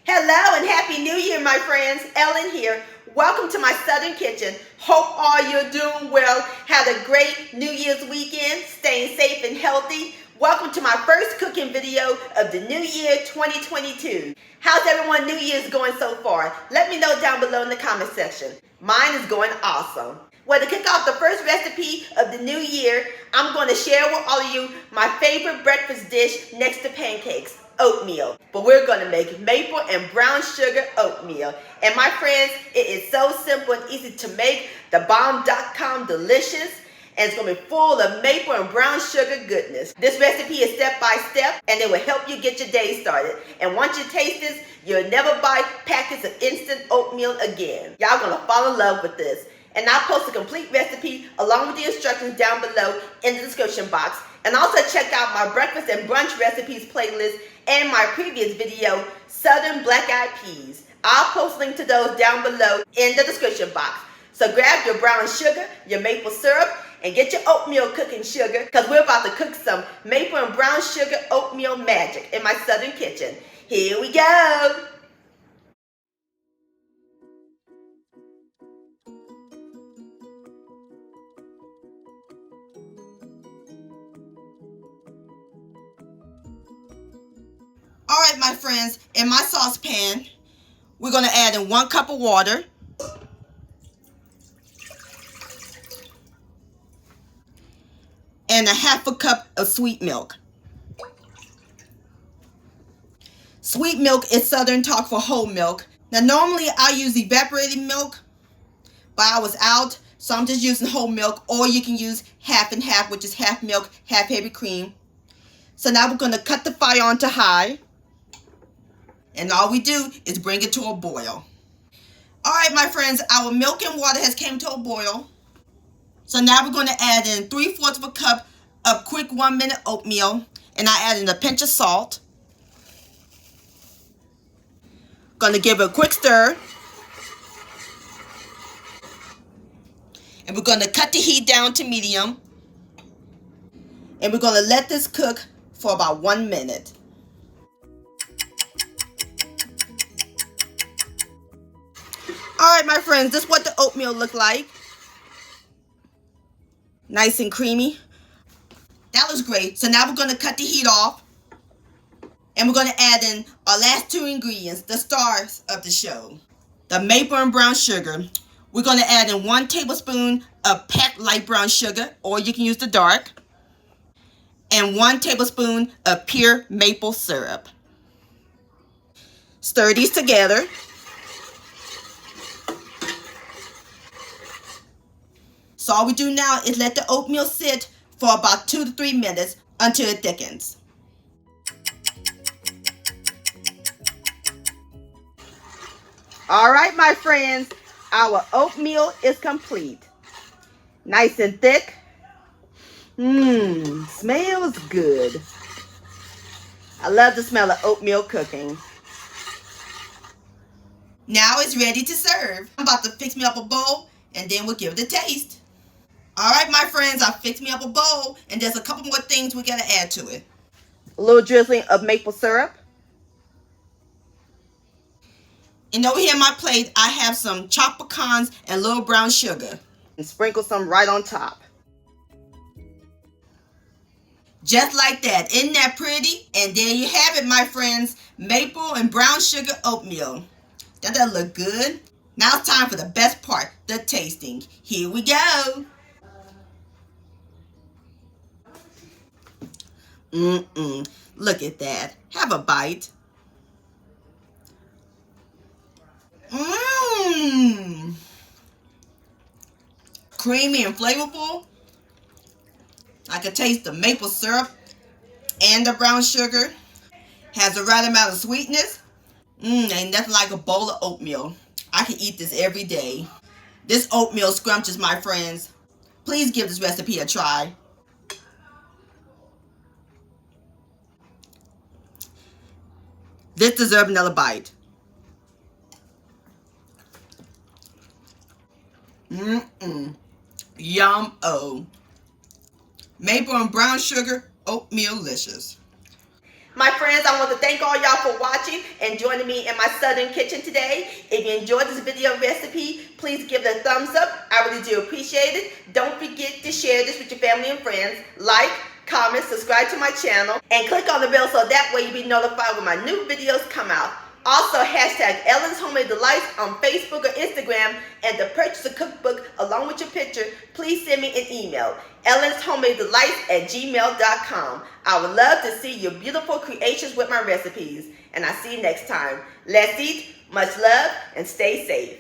Hello and Happy New Year, my friends. Ellen here. Welcome to my Southern Kitchen. Hope all you're doing well. Had a great New Year's weekend, staying safe and healthy. Welcome to my first cooking video of the new year 2022. How's everyone New Year's going so far? Let me know down below in the comment section. Mine is going awesome. Well, to kick off the first recipe of the new year, I'm going to share with all of you my favorite breakfast dish next to pancakes. Oatmeal. But we're going to make maple and brown sugar oatmeal. And my friends, it is so simple and easy to make. The bomb.com delicious. And it's going to be full of maple and brown sugar goodness. This recipe is step by step and it will help you get your day started. And once you taste this, you'll never buy packets of instant oatmeal again. Y'all going to fall in love with this. And I'll post a complete recipe along with the instructions down below in the description box. And also check out my breakfast and brunch recipes playlist and my previous video, Southern Black Eyed Peas. I'll post a link to those down below in the description box. So grab your brown sugar, your maple syrup, and get your oatmeal cooking sugar because we're about to cook some maple and brown sugar oatmeal magic in my Southern kitchen. Here we go. Alright, my friends, in my saucepan, we're going to add in 1 cup of water. And 1/2 cup of sweet milk. Sweet milk is Southern talk for whole milk. Now, normally I use evaporated milk, but I was out, so I'm just using whole milk. Or you can use half and half, which is half milk, half heavy cream. So now we're going to cut the fire on to high. And all we do is bring it to a boil. Alright, my friends, our milk and water has came to a boil. So now we're going to add in 3/4 of a cup of quick 1-minute oatmeal. And I add in a pinch of salt. Going to give it a quick stir. And we're going to cut the heat down to medium. And we're going to let this cook for about 1 minute. Alright, my friends, this is what the oatmeal looked like. Nice and creamy. That was great. So now we're going to cut the heat off. And we're going to add in our last 2 ingredients, the stars of the show. The maple and brown sugar. We're going to add in 1 tablespoon of packed light brown sugar, or you can use the dark. And 1 tablespoon of pure maple syrup. Stir these together. So all we do now is let the oatmeal sit for about 2 to 3 minutes until it thickens. Alright, my friends, our oatmeal is complete. Nice and thick. Smells good. I love the smell of oatmeal cooking. Now it's ready to serve. I'm about to fix me up a bowl and then we'll give it a taste. Alright, my friends, I fixed me up a bowl, and there's a couple more things we gotta add to it. A little drizzling of maple syrup. And over here on my plate, I have some chopped pecans and little brown sugar. And sprinkle some right on top. Just like that. Isn't that pretty? And there you have it, my friends. Maple and brown sugar oatmeal. Doesn't that look good? Now it's time for the best part, the tasting. Here we go. Look at that. Have a bite. Creamy and flavorful. I can taste the maple syrup and the brown sugar. Has the right amount of sweetness. Ain't nothing like a bowl of oatmeal. I can eat this every day. This oatmeal is scrumptious, my friends. Please give this recipe a try. This deserves another bite. Yum-o. Maple and brown sugar oatmeal-licious. My friends, I want to thank all y'all for watching and joining me in my Southern kitchen today. If you enjoyed this video recipe, please give it a thumbs up. I really do appreciate it. Don't forget to share this with your family and friends. Like, comment, subscribe to my channel, and click on the bell so that way you'll be notified when my new videos come out. Also, hashtag Ellen's Homemade Delights on Facebook or Instagram, and to purchase a cookbook along with your picture, please send me an email, ellenshomemadedelights@gmail.com. I would love to see your beautiful creations with my recipes, and I'll see you next time. Let's eat, much love, and stay safe.